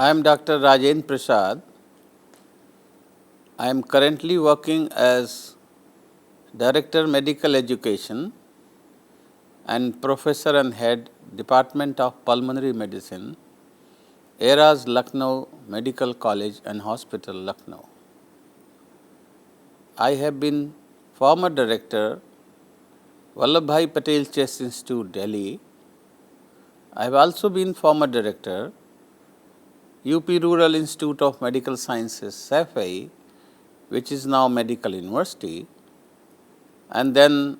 I am Dr. Rajendra Prasad. I am currently working as Director Medical Education and Professor and Head Department of Pulmonary Medicine, ERA's LUCNOW Medical College and Hospital, Lucknow. I have been former Director, VALLABH Patel Chest Institute, Delhi. I have also been former Director, UP Rural Institute of Medical Sciences, SAIFAI, which is now Medical University. And then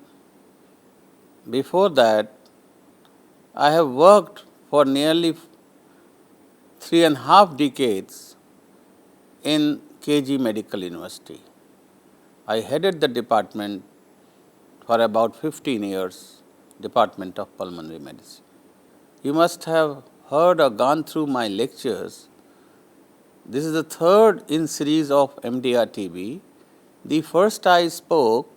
before that, I have worked for nearly 3.5 decades in KG Medical University. I headed the department for about 15 years, Department of Pulmonary Medicine. You must have heard or gone through my lectures. This is the third in series of MDR TB. The first I spoke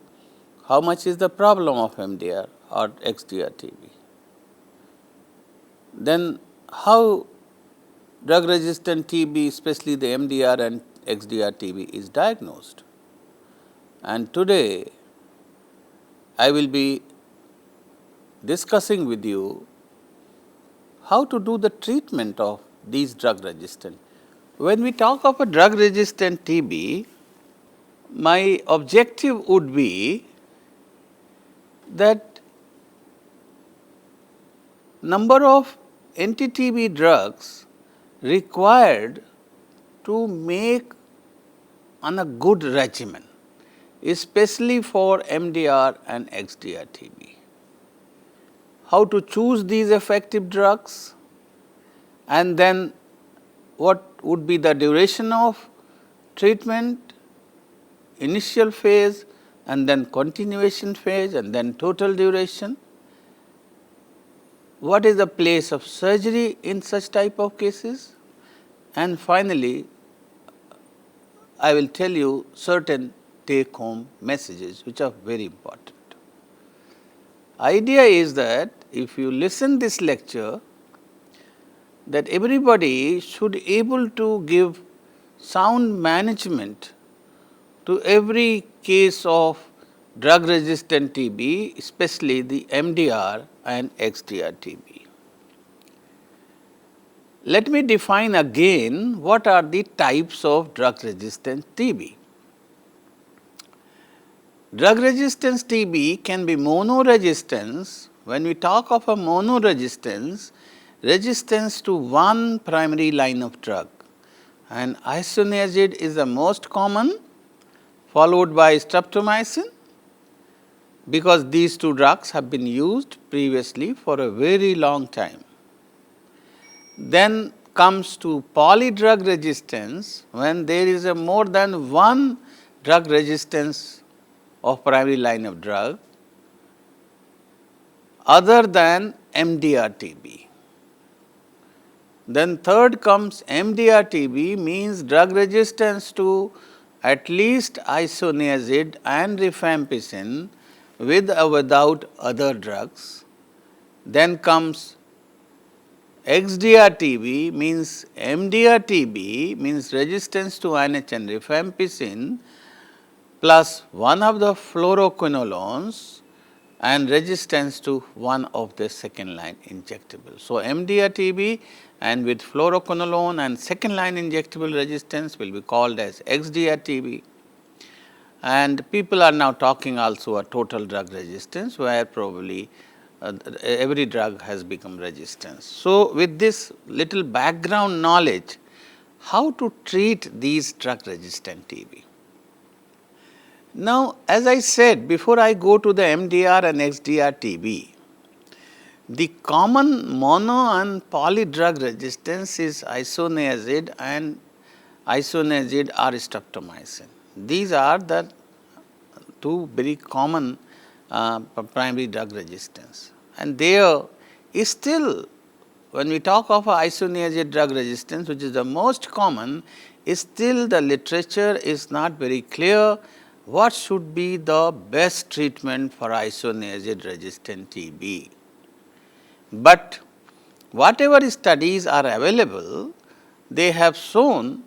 how much is the problem of MDR or XDR TB. Then how drug resistant TB, especially the MDR and XDR TB, is diagnosed. And today I will be discussing with you how to do the treatment of these drug resistant. When we talk of a drug resistant TB, my objective would be that number of anti-TB drugs required to make on a good regimen, especially for MDR and XDR TB. How to choose these effective drugs, and then what would be the duration of treatment, initial phase, and then continuation phase, and then total duration. What is the place of surgery in such type of cases? And finally, I will tell you certain take home messages which are very important. Idea is that if you listen this lecture, that everybody should able to give sound management to every case of drug resistant TB, especially the MDR and XDR TB. Let me define again what are the types of drug resistant TB. Drug resistance TB can be monoresistance. When we talk of a monoresistance, resistance to one primary line of drug, and isoniazid is the most common, followed by streptomycin, because these two drugs have been used previously for a very long time. Then comes to polydrug resistance, when there is a more than one drug resistance of primary line of drug other than MDR TB. Then third comes MDR TB, means drug resistance to at least isoniazid and rifampicin with or without other drugs. Then comes XDR TB, means MDR TB, means resistance to INH and rifampicin plus one of the fluoroquinolones and resistance to one of the second line injectable. So, MDR TB and with fluoroquinolone and second line injectable resistance will be called as XDR TB. And people are now talking also a total drug resistance, where probably every drug has become resistant. So, with this little background knowledge, how to treat these drug resistant TB. Now, as I said, before I go to the MDR and XDR TB, the common mono and polydrug resistance is isoniazid and isoniazid or streptomycin. These are the two very common primary drug resistance. And there is still, when we talk of isoniazid drug resistance, which is the most common, is still the literature is not very clear what should be the best treatment for isoniazid resistant TB. But whatever studies are available, they have shown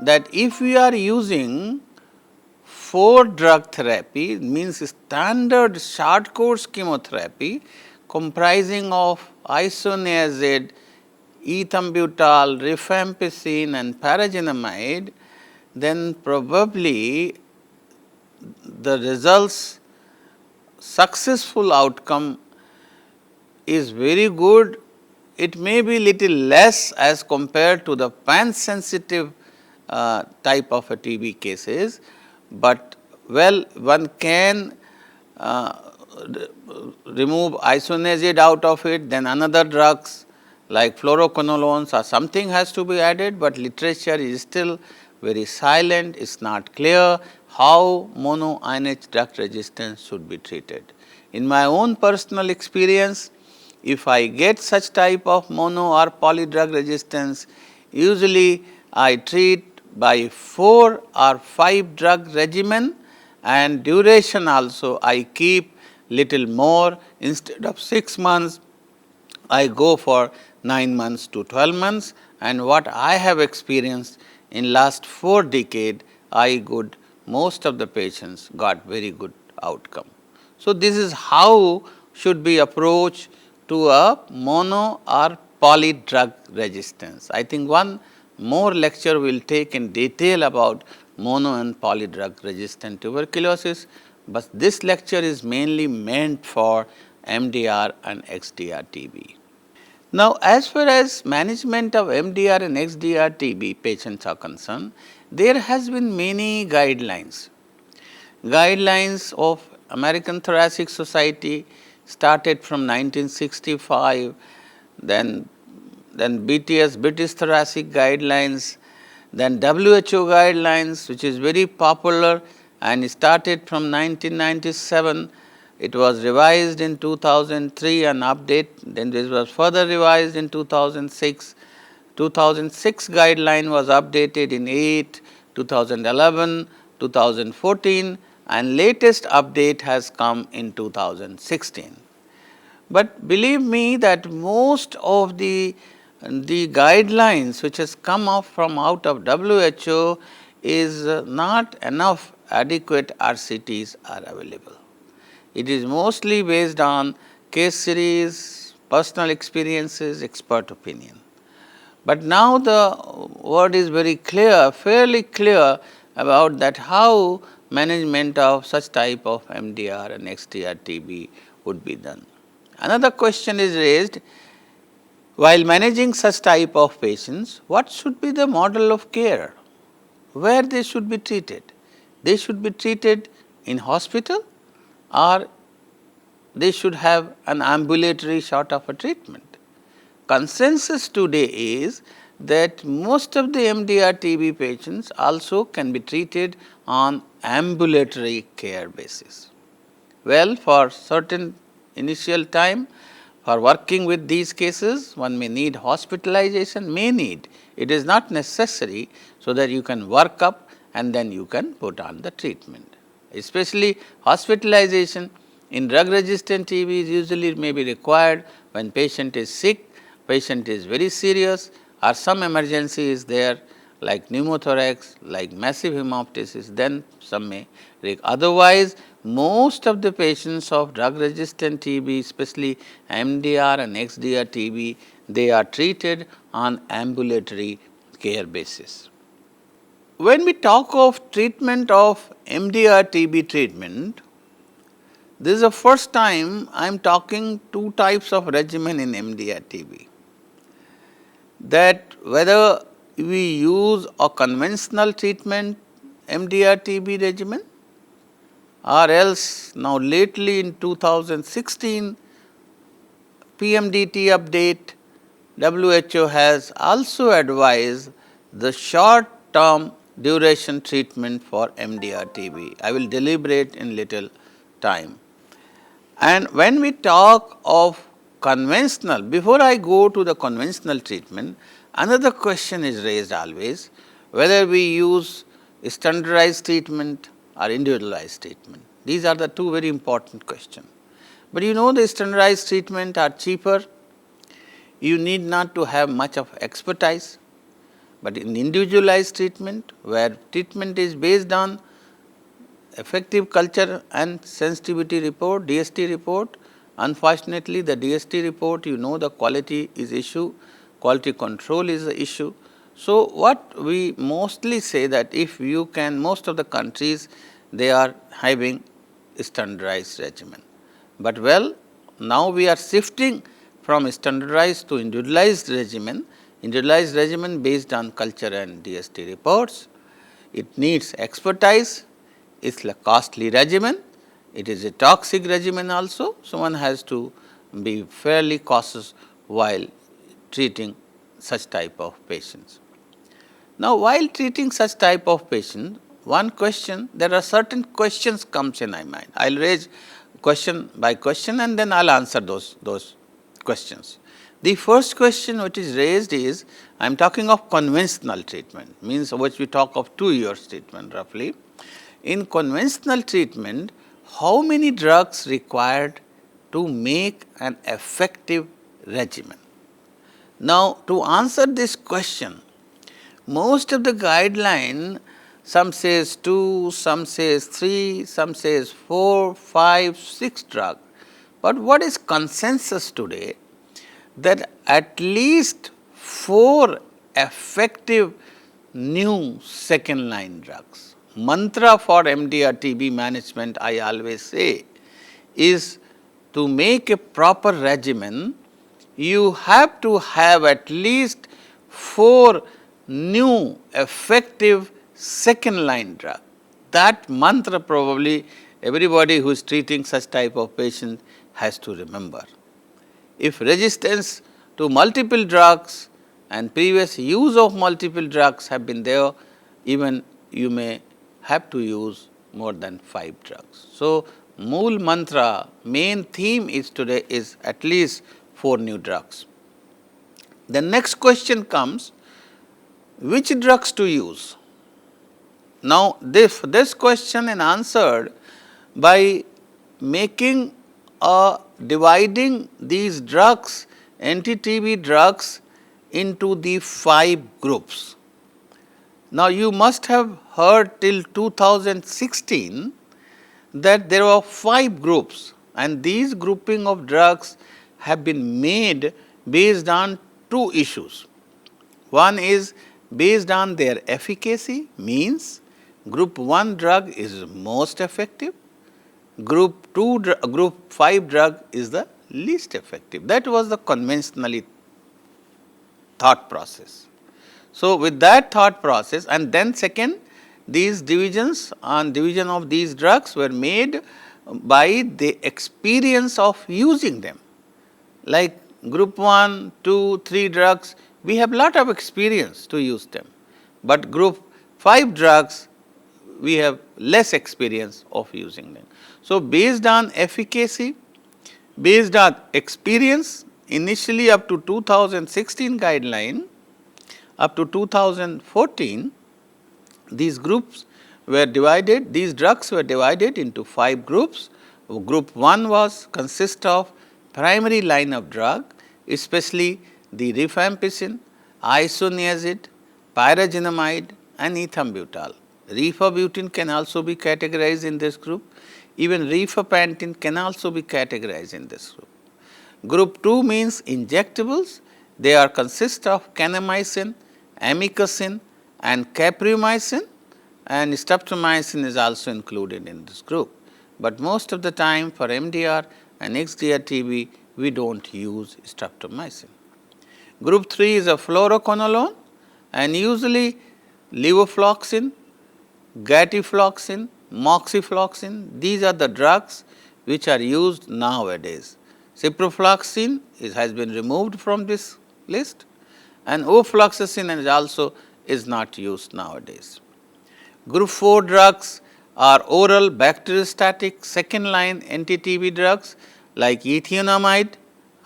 that if we are using 4 drug therapy, means standard short course chemotherapy comprising of isoniazid, ethambutol, rifampicin and paragenamide, then probably the results successful outcome is very good. It may be little less as compared to the pan sensitive type of a TB cases, but well, one can remove isoniazid out of it, then another drugs like fluoroquinolones or something has to be added, but literature is still very silent, it is not clear how mono-INH drug resistance should be treated. In my own personal experience, if I get such type of mono or poly drug resistance, usually I treat by 4 or 5 drug regimen, and duration also I keep little more. Instead of 6 months, I go for 9 months to 12 months, and what I have experienced in last 4 decades, most of the patients got very good outcome. So, this is how should be approached to a mono or poly drug resistance. I think one more lecture we will take in detail about mono and poly drug resistant tuberculosis, but this lecture is mainly meant for MDR and XDR TB. Now, as far as management of MDR and XDR TB patients are concerned, there has been many guidelines. Guidelines of American Thoracic Society started from 1965, then BTS, British Thoracic Guidelines, then WHO guidelines, which is very popular and started from 1997. It was revised in 2003 and update, then this was further revised in 2006. 2006 guideline was updated in 8, 2011, 2014 and latest update has come in 2016. But believe me that most of the guidelines which has come up from out of WHO is not enough adequate RCTs are available. It is mostly based on case series, personal experiences, expert opinion. But now the word is very clear, fairly clear about that how management of such type of MDR and XDR TB would be done. Another question is raised, while managing such type of patients, what should be the model of care? Where they should be treated? They should be treated in hospital or they should have an ambulatory sort of a treatment. Consensus today is that most of the MDR TB patients also can be treated on ambulatory care basis. Well, for certain initial time, for working with these cases, one may need hospitalization, it is not necessary, so that you can work up and then you can put on the treatment. Especially hospitalization in drug resistant TB is usually may be required when patient is sick, patient is very serious or some emergency is there like pneumothorax, like massive hemoptysis, then some may. Otherwise, most of the patients of drug resistant TB, especially MDR and XDR TB, they are treated on ambulatory care basis. When we talk of treatment of MDR TB treatment, this is the first time I am talking 2 types of regimen in MDR TB. That whether we use a conventional treatment MDR TB regimen or else now lately in 2016 PMDT update, WHO has also advised the short term duration treatment for MDR TB. I will deliberate in little time. And when we talk of conventional, before I go to the conventional treatment, another question is raised always, whether we use standardized treatment or individualized treatment. These are the 2 very important questions. But you know the standardized treatment are cheaper, you need not to have much of expertise, But in individualized treatment, where treatment is based on effective culture and sensitivity report, DST report, unfortunately the DST report, you know, the quality is issue, quality control is the issue. So, what we mostly say that if you can, most of the countries they are having standardized regimen. But well, now we are shifting from standardized to individualized regimen based on culture and DST reports. It needs expertise, it is a costly regimen, it is a toxic regimen also. So, one has to be fairly cautious while treating such type of patients. Now, while treating such type of patient, one question, there are certain questions comes in my mind. I will raise question by question and then I will answer those questions. The first question which is raised is, I am talking of conventional treatment, means which we talk of 2 years treatment roughly. In conventional treatment, how many drugs required to make an effective regimen? Now, to answer this question, most of the guideline, some says 2, some says 3, some says 4, 5, 6 drug. But what is consensus today? That at least 4 effective new second line drugs. Mantra for MDR TB management, I always say, is to make a proper regimen, you have to have at least 4 new effective second line drug. That mantra probably everybody who is treating such type of patient has to remember. If resistance to multiple drugs and previous use of multiple drugs have been there, even you may have to use more than 5 drugs. So, Mool mantra, main theme is today is at least 4 new drugs. The next question comes, which drugs to use? Now, this question is answered by making dividing these drugs, anti-TB drugs, into the 5 groups. Now, you must have heard till 2016 that there were 5 groups, and these grouping of drugs have been made based on 2 issues. One is based on their efficacy, means group 1 drug is most effective, group 5 drug is the least effective. That was the conventionally thought process. So, with that thought process, and then second, these divisions on division of these drugs were made by the experience of using them. Like group 1, 2, 3 drugs, we have lot of experience to use them, but group 5 drugs we have less experience of using them. So, based on efficacy, based on experience, initially up to 2016 guideline, up to 2014, these groups were divided, these drugs were divided into 5 groups. Group 1 was consist of primary line of drug, especially the rifampicin, isoniazid, pyrazinamide and ethambutol. Rifabutin can also be categorized in this group. Even rifapantin can also be categorized in this group. Group 2 means injectables. They are consist of kanamycin, amikacin and capreomycin, and streptomycin is also included in this group. But most of the time for MDR and XDR TB, we do not use streptomycin. Group 3 is a fluoroquinolone, and usually levofloxacin, gatifloxacin, moxifloxacin, these are the drugs which are used nowadays. Ciprofloxacin has been removed from this list, and ofloxacin is also is not used nowadays. Group 4 drugs are oral bacteriostatic second line anti-TB drugs like ethionamide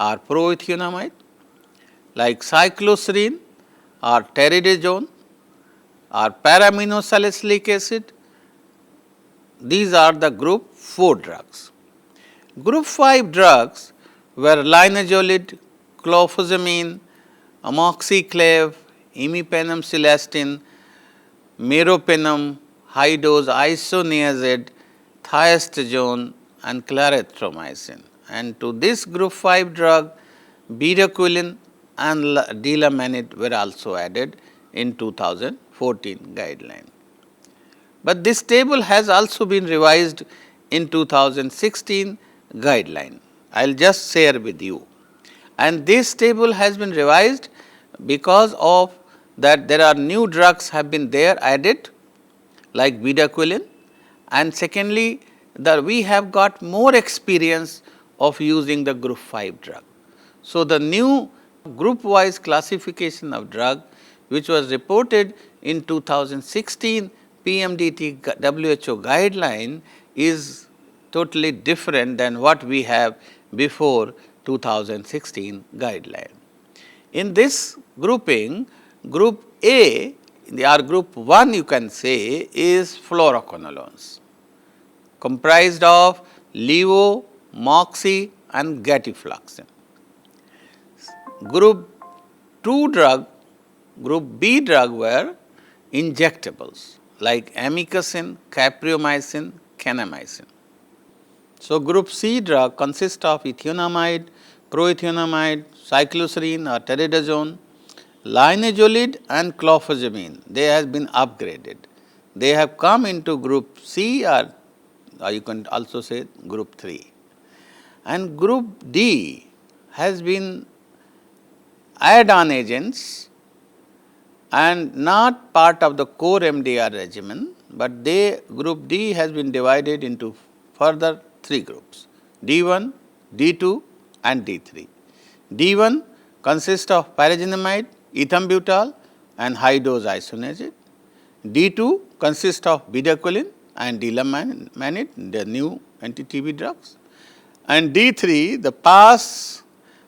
or proethionamide, like cycloserine or teridazole or paraaminosalicylic acid. These are the group 4 drugs. Group 5 drugs were linezolid, clofazimine, amoxiclav, imipenem celestine, meropenem, high dose isoniazid, thiazidone and clarithromycin. And to this group 5 drug, bedaquiline and delamanid were also added in 2014 guideline. But this table has also been revised in 2016 guideline. I will just share with you. And this table has been revised because of that there are new drugs have been there added like bedaquiline, and secondly that we have got more experience of using the group 5 drug. So, the new group wise classification of drug which was reported in 2016 PMDT WHO guideline is totally different than what we have before 2016 guideline. In this grouping, group A or group 1 you can say is fluoroquinolones comprised of levo, moxi and gatifloxin. Group 2 drug, group B drug were injectables like amikacin, capreomycin, kanamycin. So, group C drug consists of ethionamide, proethionamide, cycloserine or teridazole, linezolid and clofazimine. They have been upgraded. They have come into group C or you can also say group 3. And group D has been add-on agents and not part of the core MDR regimen, but they group D has been divided into further 3 groups, D1, D2 and D3. D1 consists of pyrazinamide, ethambutol and high dose isoniazid. D2 consists of bedaquiline and delamanid, the new anti-TB drugs. And D3, the PAS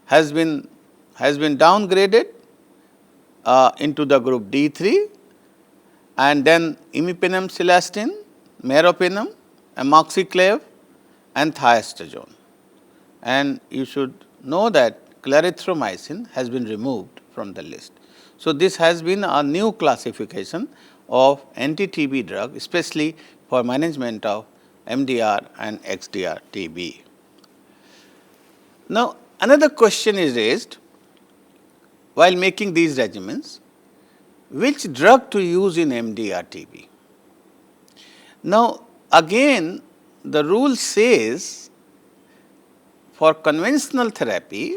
has been downgraded into the group D3, and then imipenem celestine, meropenem, amoxiclav and thiazidone. And you should know that clarithromycin has been removed from the list. So, this has been a new classification of anti-TB drug, especially for management of MDR and XDR-TB. Now, another question is raised while making these regimens, which drug to use in MDR-TB? Now, again the rule says for conventional therapy,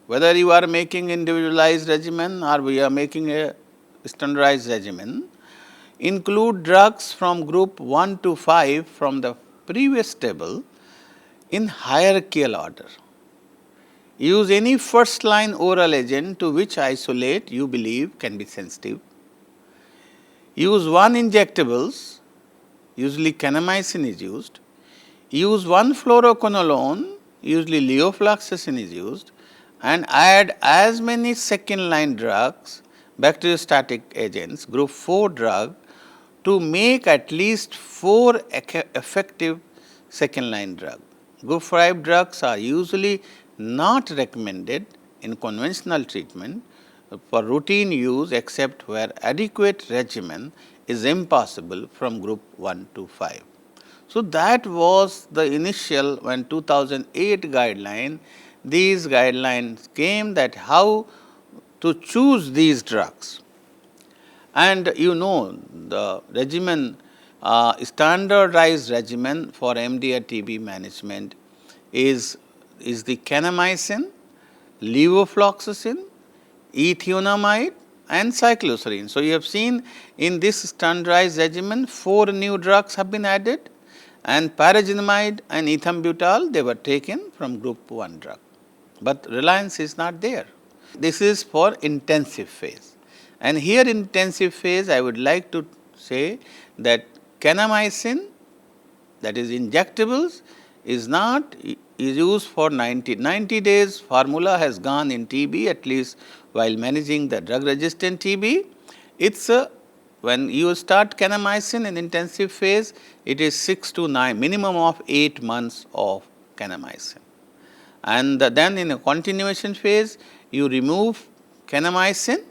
whether you are making individualized regimen or we are making a standardized regimen, include drugs from group 1 to 5 from the previous table in hierarchical order. Use any first line oral agent to which isolate you believe can be sensitive. Use 1 injectables, usually kanamycin is used. Use 1 fluoroquinolone, usually levofloxacin is used, and add as many second line drugs, bacteriostatic agents, group 4 drug, to make at least 4 effective second line drug. Group 5 drugs are usually not recommended in conventional treatment for routine use except where adequate regimen is impossible from group 1 to 5. So, that was the initial when 2008 guideline, these guidelines came that how to choose these drugs. And you know the regimen, standardized regimen for MDR-TB management is the kanamycin, levofloxacin, ethionamide and cycloserine. So, you have seen in this standardized regimen 4 new drugs have been added, and pyrazinamide and ethambutol they were taken from group 1 drug, but reliance is not there. This is for intensive phase, and here in intensive phase I would like to say that kanamycin, that is injectables, is used for 90 days. Formula has gone in TB, at least while managing the drug resistant TB. It's when you start kanamycin in intensive phase, it is 6 to 9, minimum of 8 months of kanamycin. And then in a continuation phase, you remove kanamycin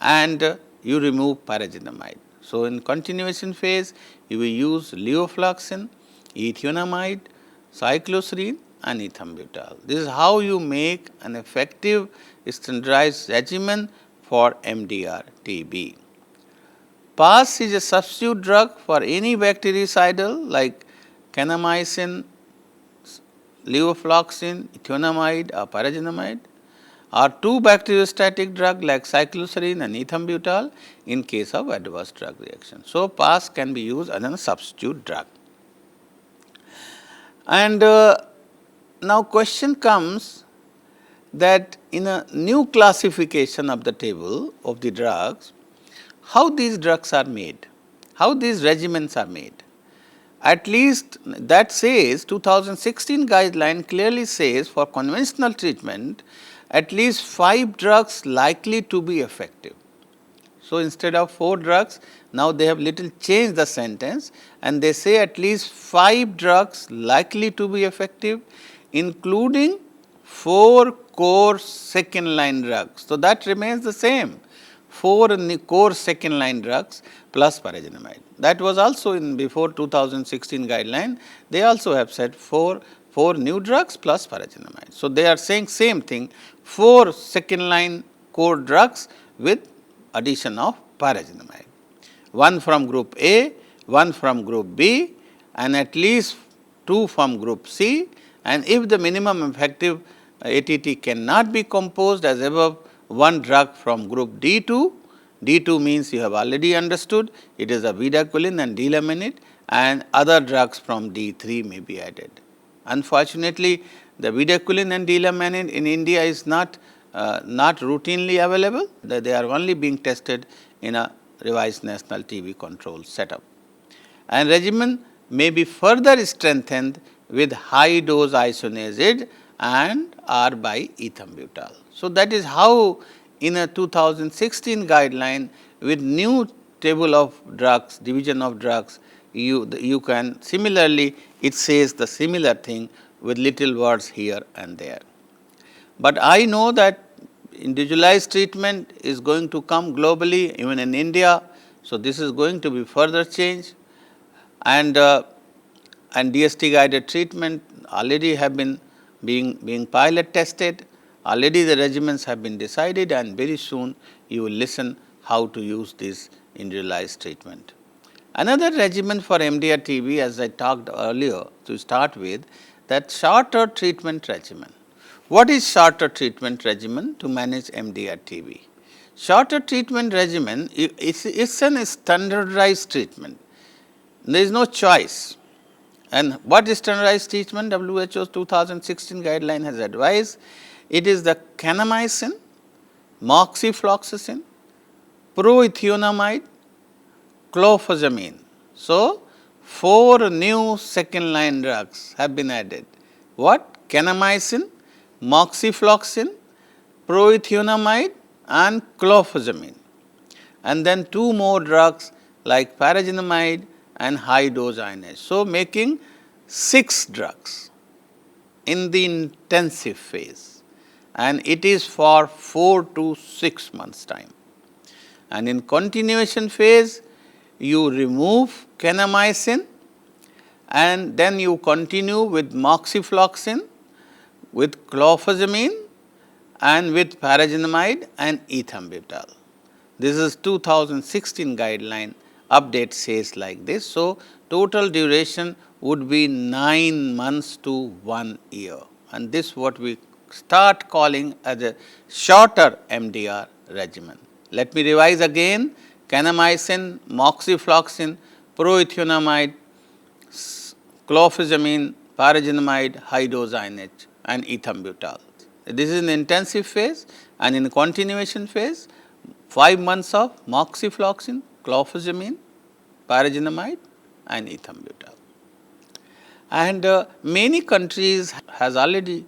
and you remove pyrazinamide. So, in continuation phase, you will use levofloxacin, ethionamide, cycloserine and ethambutol. This is how you make an effective standardized regimen for MDR-TB. PAS is a substitute drug for any bactericidal like kanamycin, levofloxacin, ethionamide or pyrazinamide, or two bacteriostatic drug like cycloserine and ethambutol in case of adverse drug reaction. So, PAS can be used as a substitute drug. And now question comes that in a new classification of the table of the drugs, how these drugs are made, how these regimens are made. At least that says 2016 guideline clearly says for conventional treatment at least 5 drugs likely to be effective. So, instead of 4 drugs, now they have little changed the sentence and they say at least 5 drugs likely to be effective, including 4 core second line drugs. So, that remains the same, 4 core second line drugs plus pyrazinamide. That was also in before 2016 guideline, they also have said 4 new drugs plus pyrazinamide. So, they are saying same thing, 4 second line core drugs with addition of pyrazinamide, 1 from group A, 1 from group B and at least 2 from group C, and if the minimum effective ATT cannot be composed as above, 1 drug from group D2. D2 means you have already understood, it is a bedaquiline and delamanid, and other drugs from D3 may be added. Unfortunately, the bedaquiline and delamanid in India is not routinely available, they are only being tested in a revised national TB control setup. And regimen may be further strengthened with high dose isoniazid and or by ethambutol. So, that is how in a 2016 guideline with new table of drugs, division of drugs, you can similarly it says the similar thing with little words here and there. But I know that individualized treatment is going to come globally even in India. So, this is going to be further changed and DST guided treatment already have been being pilot tested, already the regimens have been decided and very soon you will listen how to use this individualized treatment. Another regimen for MDR-TB as I talked earlier to start with, that shorter treatment regimen. What is shorter treatment regimen to manage MDR-TB? Shorter treatment regimen is a standardized treatment. There is no choice. And what is standardized treatment? WHO's 2016 guideline has advised. It is the kanamycin, moxifloxacin, proethionamide, clofazimine. So, 4 new second line drugs have been added. What? Kanamycin, moxifloxacin, proethionamide and clofazimine. And then 2 more drugs like pyrazinamide and high dose ionage. So, making 6 drugs in the intensive phase, and it is for 4 to 6 months time. And in continuation phase, you remove kanamycin and then you continue with moxifloxacin, with clofazimine and with pyrazinamide and ethambutol. This is 2016 guideline. Update says like this. So, total duration would be 9 months to 1 year, and this what we start calling as a shorter MDR regimen. Let me revise again: kanamycin, moxifloxacin, proethionamide, clofazimine, pyrazinamide, high dose ionage and ethambutol. This is in intensive phase, and in continuation phase 5 months of moxifloxacin, clofazimine, pyrazinamide and ethambutol. And many countries has already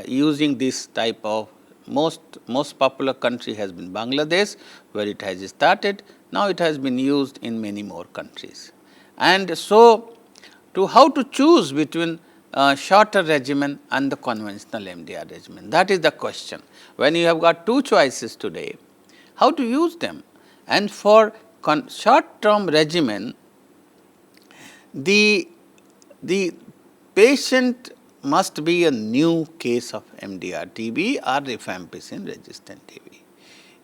using this type of, most popular country has been Bangladesh, where it has started. Now, it has been used in many more countries. And so, how to choose between shorter regimen and the conventional MDR regimen, that is the question. When you have got 2 choices today, how to use them. And for short term regimen, the patient must be a new case of MDR TB or rifampicin resistant TB.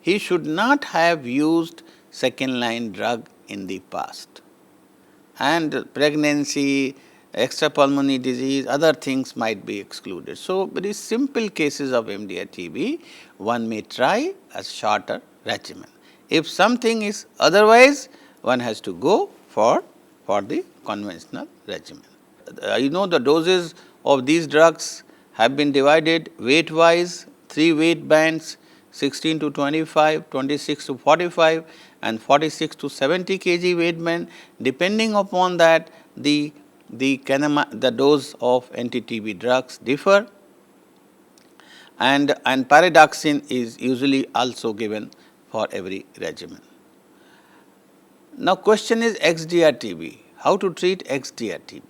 He should not have used second line drug in the past, and pregnancy, extrapulmonary disease, other things might be excluded. So, very simple cases of MDR TB, one may try a shorter regimen. If something is otherwise, one has to go for the conventional regimen. You know, the doses of these drugs have been divided weight wise, 3 weight bands, 16 to 25, 26 to 45 and 46 to 70 kg weight band. Depending upon that, the dose of anti-TB drugs differ, and pyridoxine is usually also given for every regimen. Now, question is XDR-TB. How to treat XDR-TB?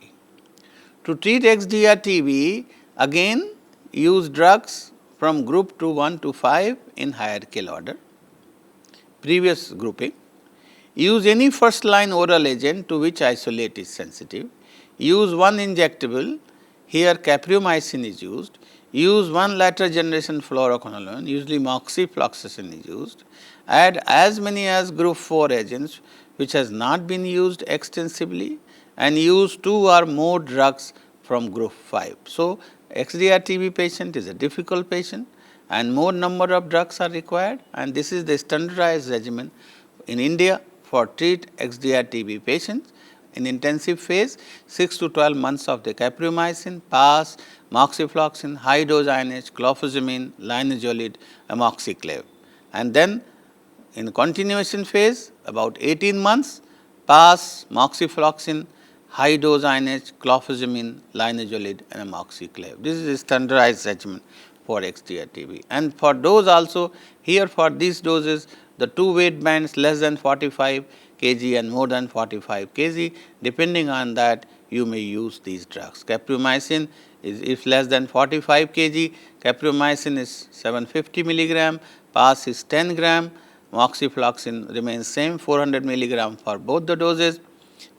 To treat XDR-TB, again use drugs from group 2, 1 to 5 in hierarchical order, previous grouping. Use any first line oral agent to which isolate is sensitive. Use one injectable, here capromycin is used. Use one latter generation fluoroquinolone, usually moxifloxacin is used. Add as many as group 4 agents which has not been used extensively, and use 2 or more drugs from group 5. So, XDR-TB patient is a difficult patient and more number of drugs are required, and this is the standardized regimen in India for treat XDR-TB patients. In intensive phase, 6 to 12 months of the capromycin, PAS, moxifloxacin, high dose INH, clofazimine, linezolid, amoxiclav. And then in continuation phase, about 18 months, PAS, moxifloxacin, high dose INH, clofazimine, linezolid and amoxiclav. This is a standardized regimen for XDR-TB. And for dose also, here for these doses, the 2 weight bands less than 45 kg and more than 45 kg, depending on that you may use these drugs. Capromycin is, if less than 45 kg, capromycin is 750 milligram, PAS is 10 gram, moxifloxacin remains same 400 milligram for both the doses.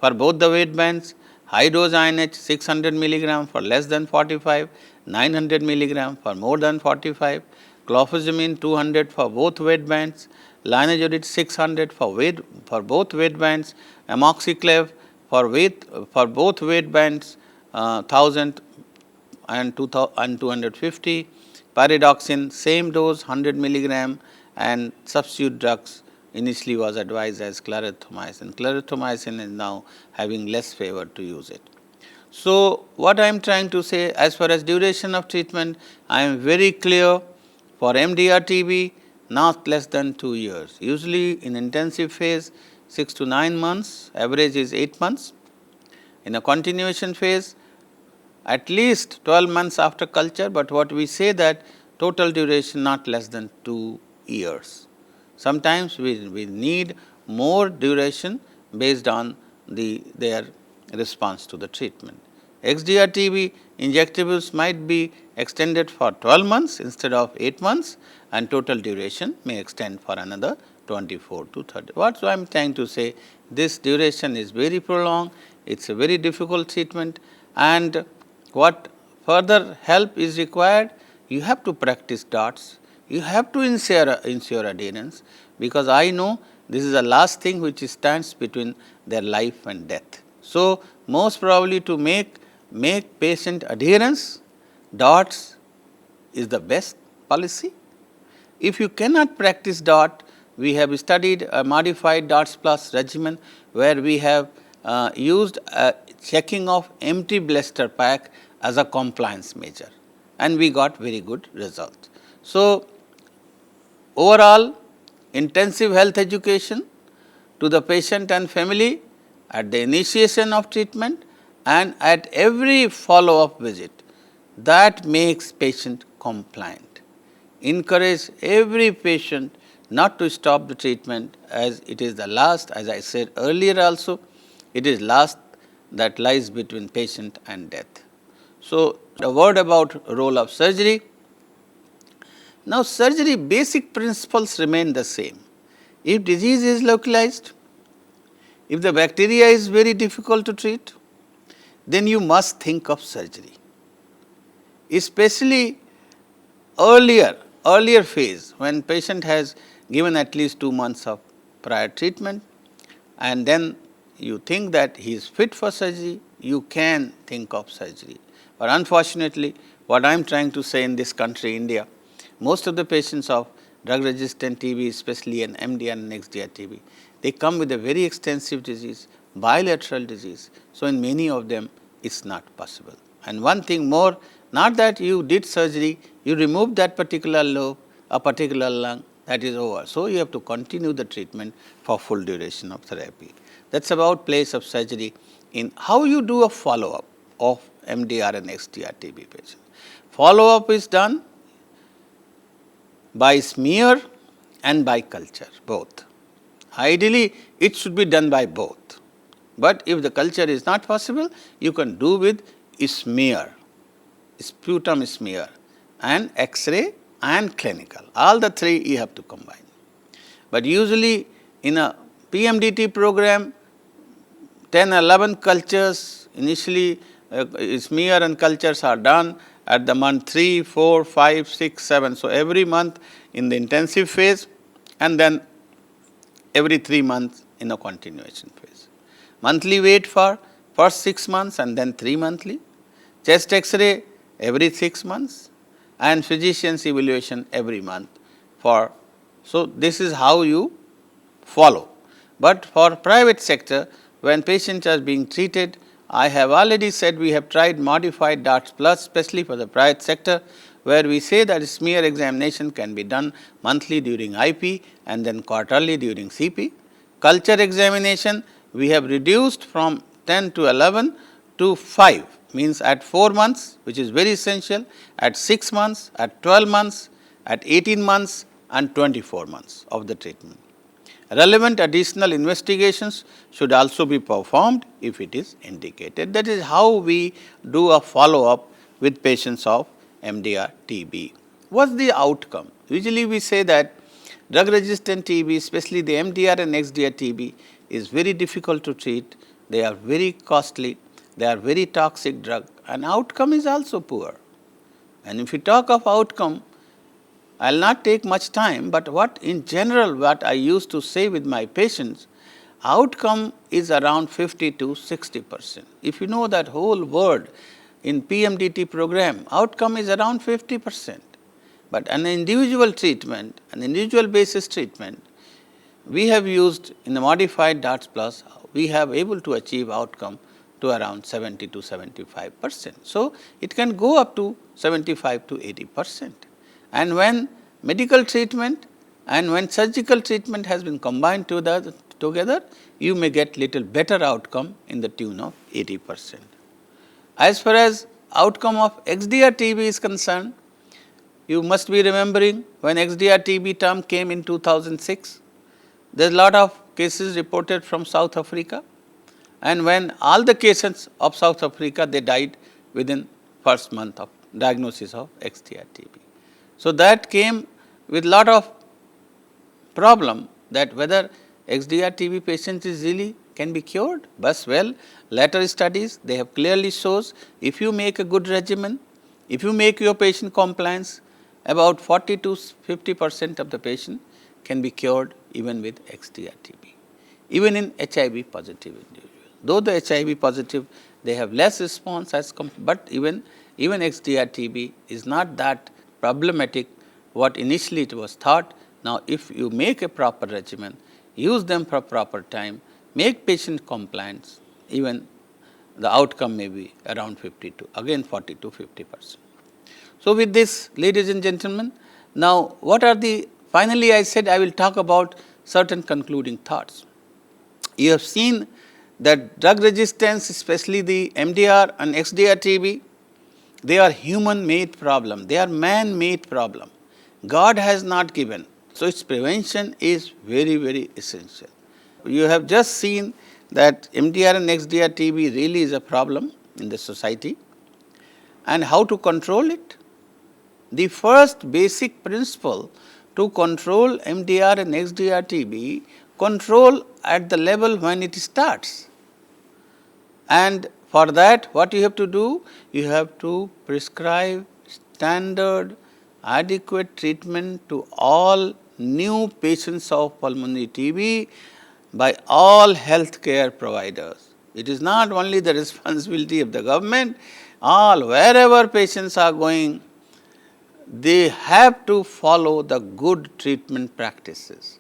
For both the weight bands, high dose INH 600 milligram for less than 45, 900 milligram for more than 45, clofazimine 200 for both weight bands, linezolid 600 for both weight bands, amoxiclav for both weight bands 1000 and 250, pyridoxine same dose 100 milligram, and substitute drugs initially was advised as clarithromycin. Clarithromycin is now having less favor to use it. So, what I am trying to say, as far as duration of treatment, I am very clear for MDR-TB not less than 2 years. Usually in intensive phase 6 to 9 months, average is 8 months. In a continuation phase, at least 12 months after culture, but what we say that total duration not less than 2 years. Sometimes we need more duration based on their response to the treatment. XDR-TB injectables might be extended for 12 months instead of 8 months, and total duration may extend for another 24 to 30. What I am trying to say, this duration is very prolonged, it is a very difficult treatment, and what further help is required, you have to practice DOTS, you have to ensure adherence, because I know this is the last thing which stands between their life and death. So, most probably to make patient adherence, DOTS is the best policy. If you cannot practice DOT, we have studied a modified DOTS plus regimen where we have used checking of empty blister pack as a compliance measure, and we got very good results. So, overall intensive health education to the patient and family at the initiation of treatment and at every follow-up visit, that makes patient compliant. Encourage every patient not to stop the treatment, as it is the last, as I said earlier also, it is last that lies between patient and death. So, a word about role of surgery. Now, surgery basic principles remain the same. If disease is localized, if the bacteria is very difficult to treat, then you must think of surgery. Especially earlier phase, when patient has given at least 2 months of prior treatment, and then you think that he is fit for surgery, you can think of surgery. But unfortunately, what I am trying to say in this country, India, most of the patients of drug-resistant TB, especially an MDR and XDR TB, they come with a very extensive disease, bilateral disease. So, in many of them, it is not possible. And one thing more, not that you did surgery, you removed that particular lobe, a particular lung, that is over. So, you have to continue the treatment for full duration of therapy. That is about place of surgery in how you do a follow-up of MDR and XDR TB patients. Follow-up is done by smear and by culture, both. Ideally, it should be done by both. But if the culture is not possible, you can do with smear, sputum smear, and X-ray and clinical. All the three you have to combine. But usually in a PMDT program, 10, 11 cultures, initially smear and cultures are done at the month 3, 4, 5, 6, 7. So, every month in the intensive phase, and then every 3 months in a continuation phase. Monthly weight for first 6 months and then 3 monthly, chest X-ray every 6 months, and physician's evaluation every month for. So, this is how you follow. But for private sector, when patients are being treated, I have already said we have tried modified DARTS plus, especially for the private sector, where we say that smear examination can be done monthly during IP and then quarterly during CP. Culture examination we have reduced from 10 to 11 to 5, means at 4 months, which is very essential, at 6 months, at 12 months, at 18 months and 24 months of the treatment. Relevant additional investigations should also be performed if it is indicated. That is how we do a follow-up with patients of MDR TB. What is the outcome? Usually we say that drug-resistant TB, especially the MDR and XDR TB, is very difficult to treat. They are very costly. They are very toxic drug, and outcome is also poor. And if we talk of outcome, I will not take much time, but what in general what I used to say with my patients, outcome is around 50 to 60%. If you know that whole word in PMDT program, outcome is around 50%. But an individual treatment, an individual basis treatment, we have used in the modified DARTS plus, we have able to achieve outcome to around 70 to 75%. So, it can go up to 75 to 80%. And when medical treatment and when surgical treatment has been combined together, you may get little better outcome in the tune of 80%. As far as outcome of XDR TB is concerned, you must be remembering when XDR TB term came in 2006, there is a lot of cases reported from South Africa, and when all the cases of South Africa, they died within first month of diagnosis of XDR TB. So, that came with lot of problem that whether XDR TB patients is really can be cured. But well, later studies they have clearly shows if you make a good regimen, if you make your patient compliance, about 40 to 50% of the patient can be cured even with XDR TB, even in HIV positive individual. Though the HIV positive they have less response as but even XDR TB is not that problematic what initially it was thought. Now, if you make a proper regimen, use them for proper time, make patient compliance, even the outcome may be around 50 to again 40 to 50%. So, with this, ladies and gentlemen, now what are the finally I said I will talk about certain concluding thoughts. You have seen that drug resistance, especially the MDR and XDR TB, they are human made problem, they are man made problem. God has not given. So, its prevention is very, very essential. You have just seen that MDR and XDR TB really is a problem in the society, and how to control it. The first basic principle to control MDR and XDR-TB, control at the level when it starts. And for that, what you have to do? You have to prescribe standard adequate treatment to all new patients of pulmonary TB by all healthcare providers. It is not only the responsibility of the government, all wherever patients are going, they have to follow the good treatment practices.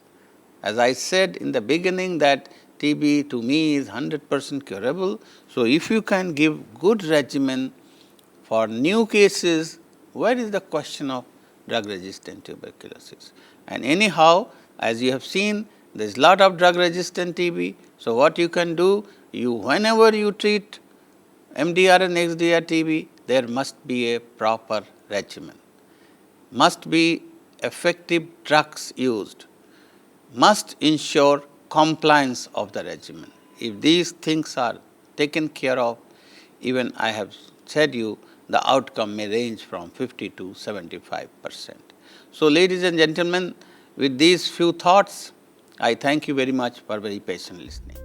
As I said in the beginning that TB to me is 100% curable. So, if you can give good regimen for new cases, where is the question of drug resistant tuberculosis? And anyhow, as you have seen, there is lot of drug resistant TB. So, what you can do? Whenever you treat MDR and XDR TB, there must be a proper regimen, must be effective drugs used, must ensure compliance of the regimen. If these things are taken care of, even I have said you, the outcome may range from 50 to 75%. So, ladies and gentlemen, with these few thoughts, I thank you very much for very patient listening.